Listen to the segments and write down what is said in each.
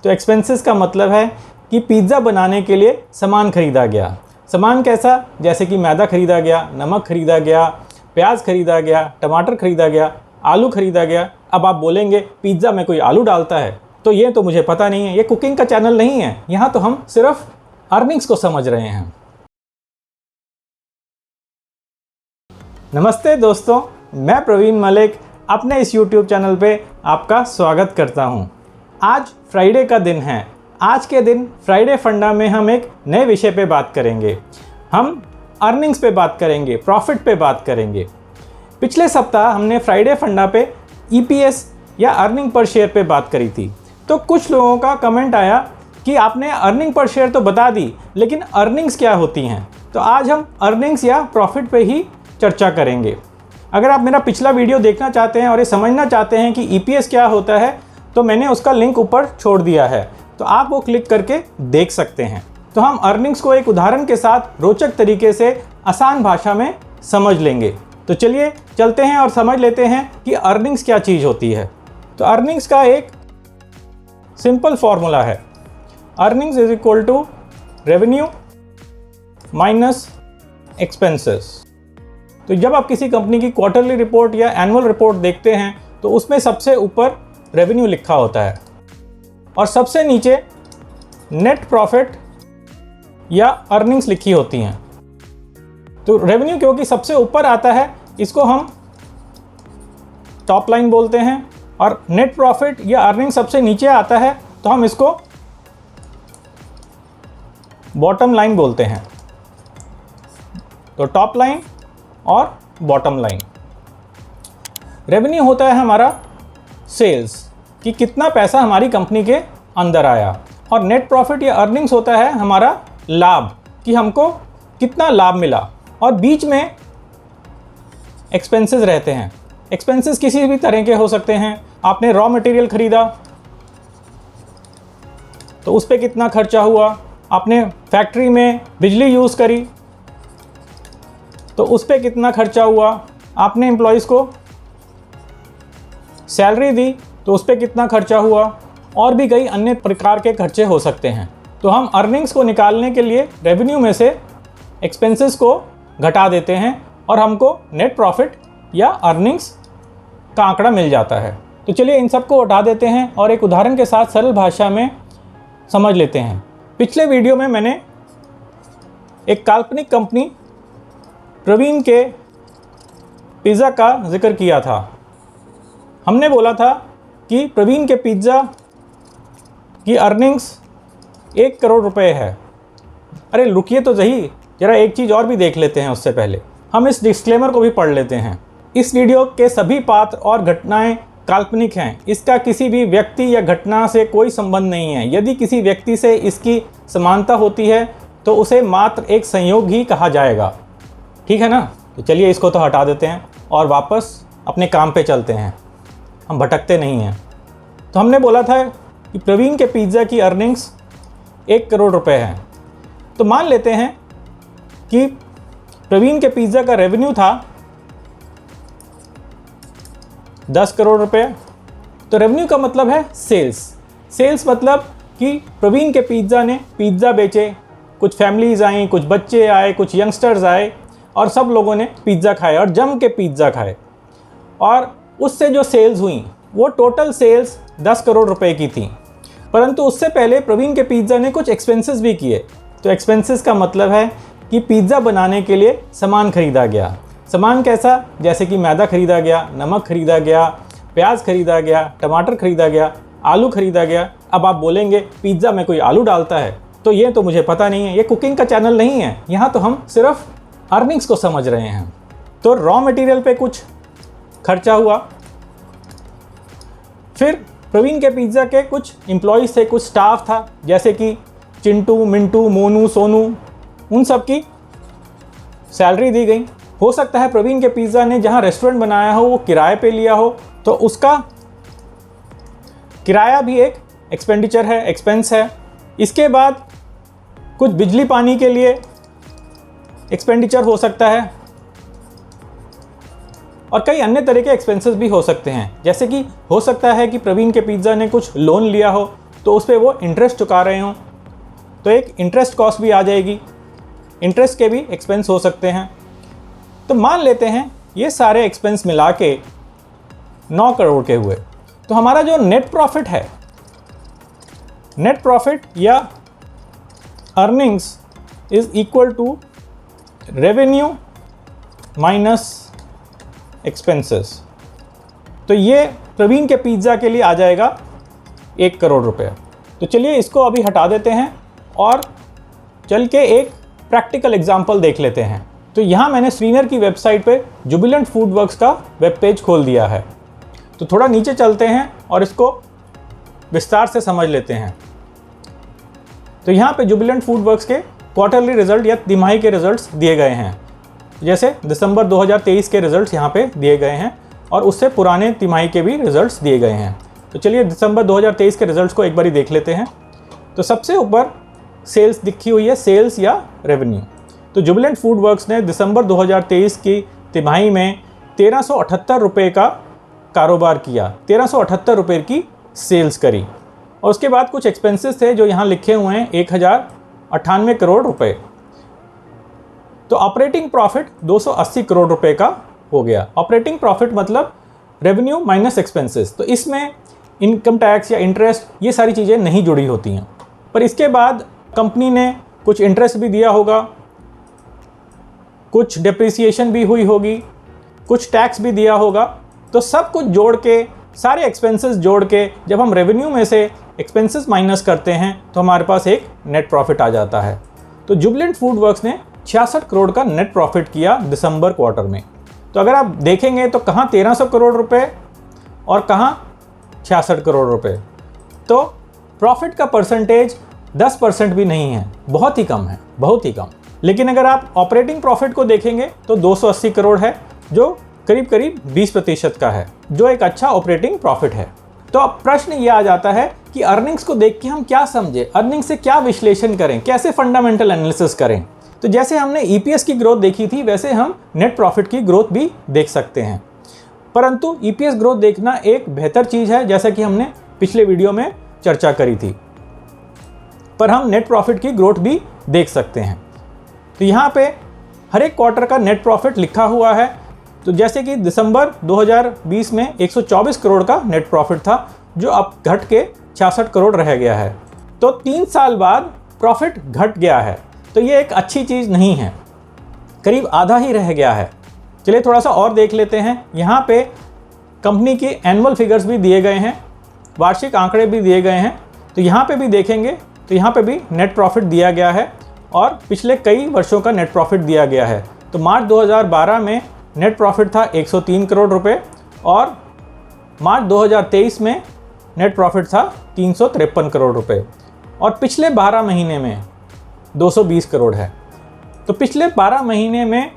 तो एक्सपेंसेस का मतलब है कि पिज़्ज़ा बनाने के लिए सामान खरीदा गया। सामान कैसा? जैसे कि मैदा खरीदा गया, नमक खरीदा गया, प्याज खरीदा गया, टमाटर खरीदा गया, आलू खरीदा गया। अब आप बोलेंगे पिज़्ज़ा में कोई आलू डालता है? तो ये तो मुझे पता नहीं है, ये कुकिंग का चैनल नहीं है। यहाँ तो हम सिर्फ अर्निंग्स को समझ रहे हैं। नमस्ते दोस्तों, मैं प्रवीण मलिक अपने इस YouTube चैनल पे आपका स्वागत करता हूँ। आज फ्राइडे का दिन है। आज के दिन फ्राइडे फंडा में हम एक नए विषय पे बात करेंगे। हम अर्निंग्स पे बात करेंगे, प्रॉफिट पे बात करेंगे। पिछले सप्ताह हमने फ्राइडे फंडा पे EPS या अर्निंग पर शेयर पे बात करी थी। तो कुछ लोगों का कमेंट आया कि आपने अर्निंग पर शेयर तो बता दी, लेकिन अर्निंग्स क्या होती हैं? तो आज हम अर्निंग्स या प्रॉफिट पे ही चर्चा करेंगे। अगर आप मेरा पिछला वीडियो देखना चाहते हैं और ये समझना चाहते हैं कि EPS क्या होता है, तो मैंने उसका लिंक ऊपर छोड़ दिया है, तो आप वो क्लिक करके देख सकते हैं। तो हम अर्निंग्स को एक उदाहरण के साथ रोचक तरीके से आसान भाषा में समझ लेंगे। तो चलिए चलते हैं और समझ लेते हैं कि अर्निंग्स क्या चीज़ होती है। तो अर्निंग्स का एक सिंपल फॉर्मूला है, earnings is equal to revenue minus expenses. तो जब आप किसी कंपनी की क्वार्टरली रिपोर्ट या एनुअल रिपोर्ट देखते हैं तो उसमें सबसे ऊपर रेवेन्यू लिखा होता है और सबसे नीचे नेट प्रॉफिट या अर्निंग्स लिखी होती हैं। तो रेवेन्यू क्योंकि सबसे ऊपर आता है, इसको हम टॉप लाइन बोलते हैं, और नेट प्रॉफिट या अर्निंग सबसे नीचे आता है तो हम इसको बॉटम लाइन बोलते हैं। तो टॉप लाइन और बॉटम लाइन। रेवेन्यू होता है हमारा सेल्स, कि कितना पैसा हमारी कंपनी के अंदर आया, और नेट प्रॉफिट या अर्निंग्स होता है हमारा लाभ, कि हमको कितना लाभ मिला। और बीच में एक्सपेंसेस रहते हैं। एक्सपेंसेस किसी भी तरह के हो सकते हैं। आपने रॉ मटेरियल खरीदा तो उस पर कितना खर्चा हुआ, आपने फैक्ट्री में बिजली यूज़ करी तो उस पर कितना खर्चा हुआ, आपने एम्प्लॉयज़ को सैलरी दी तो उस पर कितना खर्चा हुआ, और भी कई अन्य प्रकार के खर्चे हो सकते हैं। तो हम अर्निंग्स को निकालने के लिए रेवेन्यू में से एक्सपेंसेस को घटा देते हैं और हमको नेट प्रॉफिट या अर्निंग्स का आंकड़ा मिल जाता है। तो चलिए इन सबको हटा देते हैं और एक उदाहरण के साथ सरल भाषा में समझ लेते हैं। पिछले वीडियो में मैंने एक काल्पनिक कंपनी प्रवीण के पिज़्ज़ा का जिक्र किया था। हमने बोला था कि प्रवीण के पिज़्ज़ा की अर्निंग्स 1 करोड़ रुपए है। अरे रुकिए तो सही, ज़रा एक चीज़ और भी देख लेते हैं। उससे पहले हम इस डिस्क्लेमर को भी पढ़ लेते हैं। इस वीडियो के सभी पात्र और घटनाएं काल्पनिक हैं। इसका किसी भी व्यक्ति या घटना से कोई संबंध नहीं है। यदि किसी व्यक्ति से इसकी समानता होती है तो उसे मात्र एक संयोग ही कहा जाएगा। ठीक है ना? तो चलिए इसको तो हटा देते हैं और वापस अपने काम पे चलते हैं। हम भटकते नहीं हैं। तो हमने बोला था कि प्रवीण के पिज़्ज़ा की अर्निंग्स 1 करोड़ रुपए है। तो मान लेते हैं कि प्रवीण के पिज़्ज़ा का रेवेन्यू था 10 करोड़ रुपए। तो रेवेन्यू का मतलब है सेल्स। सेल्स मतलब कि प्रवीण के पिज़्ज़ा ने पिज़्ज़ा बेचे, कुछ फैमिलीज़ आई, कुछ बच्चे आए, कुछ यंगस्टर्स आए और सब लोगों ने पिज़्ज़ा खाया और जम के पिज़्ज़ा खाए, और उससे जो सेल्स हुई वो टोटल सेल्स 10 करोड़ रुपए की थी। परंतु उससे पहले प्रवीण के पिज़्ज़ा ने कुछ एक्सपेंसेस भी किए। तो एक्सपेंसेस का मतलब है कि पिज़्ज़ा बनाने के लिए सामान खरीदा गया। सामान कैसा? जैसे कि मैदा खरीदा गया, नमक खरीदा गया, प्याज खरीदा गया, टमाटर खरीदा गया, आलू खरीदा गया। अब आप बोलेंगे पिज़्ज़ा में कोई आलू डालता है? तो ये तो मुझे पता नहीं है, ये कुकिंग का चैनल नहीं है। यहाँ तो हम सिर्फ अर्निंग्स को समझ रहे हैं। तो रॉ मटेरियल पे कुछ खर्चा हुआ, फिर प्रवीण के पिज़्ज़ा के कुछ एम्प्लॉयज़ थे, कुछ स्टाफ था, जैसे कि चिंटू, मिंटू, मोनू, सोनू, उन सब की सैलरी दी गई। हो सकता है प्रवीण के पिज़्ज़ा ने जहां रेस्टोरेंट बनाया हो वो किराए पे लिया हो, तो उसका किराया भी एक एक्सपेंडिचर है, एक्सपेंस है। इसके बाद कुछ बिजली पानी के लिए एक्सपेंडिचर हो सकता है और कई अन्य तरह के एक्सपेंसेस भी हो सकते हैं। जैसे कि हो सकता है कि प्रवीण के पिज़्ज़ा ने कुछ लोन लिया हो तो उस पर वो इंटरेस्ट चुका रहे हों तो एक इंटरेस्ट कॉस्ट भी आ जाएगी, इंटरेस्ट के भी एक्सपेंस हो सकते हैं। तो मान लेते हैं ये सारे एक्सपेंस मिला के 9 करोड़ के हुए, तो हमारा जो नेट प्रॉफिट है, नेट प्रॉफिट या earnings is equal to revenue minus expenses. तो ये प्रवीण के पिज़्ज़ा के लिए आ जाएगा 1 करोड़ रुपए। तो चलिए इसको अभी हटा देते हैं और चल के एक प्रैक्टिकल एग्जांपल देख लेते हैं। तो यहाँ मैंने श्रीनर की वेबसाइट पे जुबिलेंट फूड वर्क्स का वेब पेज खोल दिया है। तो थोड़ा नीचे चलते हैं और इसको विस्तार से समझ लेते हैं। तो यहाँ पे जुबिलेंट फूड वर्क्स के क्वार्टरली रिजल्ट या तिमाही के रिजल्ट्स दिए गए हैं। जैसे दिसंबर 2023 के रिजल्ट्स यहाँ पे दिए गए हैं और उससे पुराने तिमाही के भी रिजल्ट्स दिए गए हैं। तो चलिए दिसंबर 2023 के रिजल्ट्स को एक बारी देख लेते हैं। तो सबसे ऊपर सेल्स दिखी हुई है, सेल्स या रेवेन्यू। तो जुबिलेंट फूड वर्क्स ने दिसंबर 2023 की तिमाही में 1378 रुपये का कारोबार किया, 1378 रुपये की सेल्स करी। और उसके बाद कुछ एक्सपेंसेस थे जो यहाँ लिखे हुए हैं 1098 करोड़ रुपए। तो ऑपरेटिंग प्रॉफिट 280 करोड़ रुपए का हो गया। ऑपरेटिंग प्रॉफिट मतलब रेवेन्यू माइनस एक्सपेंसेस। तो इसमें इनकम टैक्स या इंटरेस्ट ये सारी चीज़ें नहीं जुड़ी होती हैं। पर इसके बाद कंपनी ने कुछ इंटरेस्ट भी दिया होगा, कुछ डिप्रिसिएशन भी हुई होगी, कुछ टैक्स भी दिया होगा। तो सब कुछ जोड़ के, सारे एक्सपेंसेस जोड़ के जब हम रेवेन्यू में से एक्सपेंसेस माइनस करते हैं तो हमारे पास एक नेट प्रॉफिट आ जाता है। तो जुबिलेंट फूड वर्क्स ने 66 करोड़ का नेट प्रॉफिट किया दिसंबर क्वार्टर में। तो अगर आप देखेंगे तो कहाँ 1300 करोड़ रुपए और कहाँ 66 करोड़ रुपए। तो प्रॉफिट का परसेंटेज 10% भी नहीं है, बहुत ही कम है, बहुत ही कम। लेकिन अगर आप ऑपरेटिंग प्रॉफिट को देखेंगे तो 280 करोड़ है, जो करीब करीब 20% का है, जो एक अच्छा ऑपरेटिंग प्रॉफिट है। तो अब प्रश्न ये आ जाता है कि अर्निंग्स को देख के हम क्या समझे, अर्निंग्स से क्या विश्लेषण करें, कैसे फंडामेंटल एनालिसिस करें। तो जैसे हमने ईपीएस की ग्रोथ देखी थी वैसे हम नेट प्रॉफिट की ग्रोथ भी देख सकते हैं। परंतु ईपीएस ग्रोथ देखना एक बेहतर चीज़ है, जैसा कि हमने पिछले वीडियो में चर्चा करी थी। पर हम नेट प्रॉफिट की ग्रोथ भी देख सकते हैं। तो यहाँ पे हर एक क्वार्टर का नेट प्रॉफिट लिखा हुआ है। तो जैसे कि दिसंबर 2020 में 124 करोड़ का नेट प्रॉफिट था, जो अब घट के 66 करोड़ रह गया है। तो 3 साल बाद प्रॉफिट घट गया है, तो ये एक अच्छी चीज़ नहीं है, करीब आधा ही रह गया है। चलिए थोड़ा सा और देख लेते हैं। यहाँ पे कंपनी के एनुअल फिगर्स भी दिए गए हैं, वार्षिक आंकड़े भी दिए गए हैं। तो यहाँ पे भी देखेंगे तो यहाँ पे भी नेट प्रॉफिट दिया गया है और पिछले कई वर्षों का नेट प्रॉफिट दिया गया है। तो मार्च 2012 में नेट प्रॉफिट था 103 करोड़ रुपए और मार्च 2023 में नेट प्रॉफिट था 353 करोड़ रुपए और पिछले 12 महीने में 220 करोड़ है। तो पिछले 12 महीने में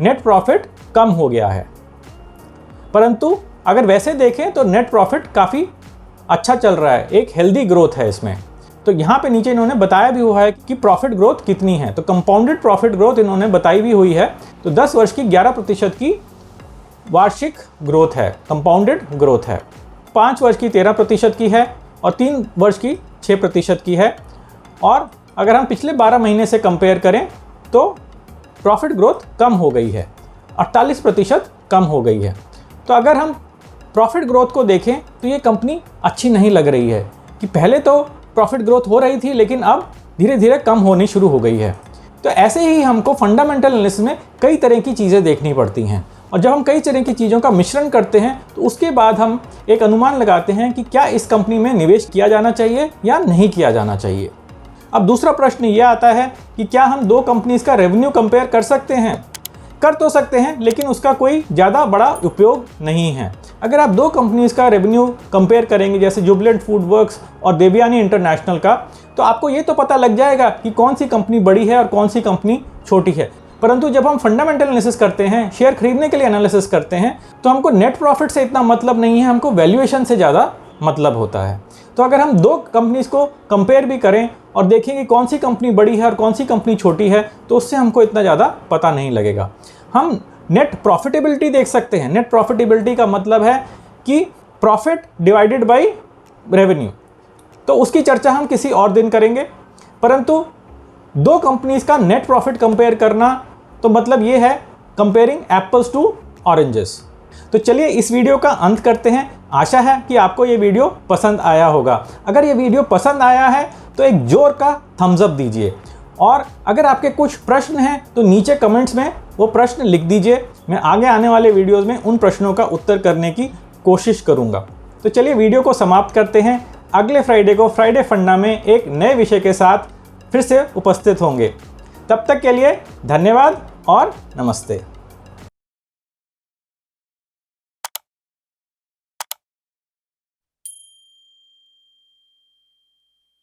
नेट प्रॉफिट कम हो गया है। परंतु अगर वैसे देखें तो नेट प्रॉफिट काफ़ी अच्छा चल रहा है, एक हेल्दी ग्रोथ है इसमें। तो यहाँ पे नीचे इन्होंने बताया भी हुआ है कि प्रॉफिट ग्रोथ कितनी है। तो कंपाउंडेड प्रॉफिट ग्रोथ इन्होंने बताई भी हुई है। तो 10 वर्ष की 11% की वार्षिक ग्रोथ है, कंपाउंडेड ग्रोथ है। 5 वर्ष की 13% की है और 3 वर्ष की 6% की है। और अगर हम पिछले 12 महीने से कंपेयर करें तो प्रॉफिट ग्रोथ कम हो गई है, 48% कम हो गई है। तो अगर हम प्रॉफिट ग्रोथ को देखें तो ये कंपनी अच्छी नहीं लग रही है कि पहले तो प्रॉफिट ग्रोथ हो रही थी लेकिन अब धीरे धीरे कम होनी शुरू हो गई है। तो ऐसे ही हमको फंडामेंटल एनालिसिस में कई तरह की चीज़ें देखनी पड़ती हैं और जब हम कई तरह की चीज़ों का मिश्रण करते हैं तो उसके बाद हम एक अनुमान लगाते हैं कि क्या इस कंपनी में निवेश किया जाना चाहिए या नहीं किया जाना चाहिए। अब दूसरा प्रश्न ये आता है कि क्या हम 2 कंपनीज का रेवेन्यू कंपेयर कर सकते हैं? कर तो सकते हैं लेकिन उसका कोई ज़्यादा बड़ा उपयोग नहीं है। अगर आप 2 कंपनीज का रेवेन्यू कंपेयर करेंगे, जैसे जुबिलेंट फूड वर्क्स और देवयानी इंटरनेशनल का, तो आपको ये तो पता लग जाएगा कि कौन सी कंपनी बड़ी है और कौन सी कंपनी छोटी है। परंतु जब हम फंडामेंटल एनालिसिस करते हैं, शेयर खरीदने के लिए एनालिसिस करते हैं, तो हमको नेट प्रॉफिट से इतना मतलब नहीं है, हमको वैल्यूएशन से ज़्यादा मतलब होता है। तो अगर हम 2 कंपनीज को कंपेयर भी करें और देखेंगे कौन सी कंपनी बड़ी है और कौन सी कंपनी छोटी है, तो उससे हमको इतना ज़्यादा पता नहीं लगेगा। हम नेट प्रॉफिटेबिलिटी देख सकते हैं। नेट प्रॉफिटेबिलिटी का मतलब है कि प्रॉफिट डिवाइडेड बाय रेवेन्यू। तो उसकी चर्चा हम किसी और दिन करेंगे। परंतु दो कंपनीज़ का नेट प्रॉफिट कंपेयर करना तो मतलब ये है कंपेयरिंग एप्पल्स टू ऑरेंजेस। तो चलिए इस वीडियो का अंत करते हैं। आशा है कि आपको ये वीडियो पसंद आया होगा। अगर ये वीडियो पसंद आया है तो एक जोर का थम्स अप दीजिए, और अगर आपके कुछ प्रश्न हैं तो नीचे कमेंट्स में वो प्रश्न लिख दीजिए। मैं आगे आने वाले वीडियोज़ में उन प्रश्नों का उत्तर करने की कोशिश करूँगा। तो चलिए वीडियो को समाप्त करते हैं। अगले फ्राइडे को फ्राइडे फंडा में एक नए विषय के साथ फिर से उपस्थित होंगे। तब तक के लिए धन्यवाद और नमस्ते।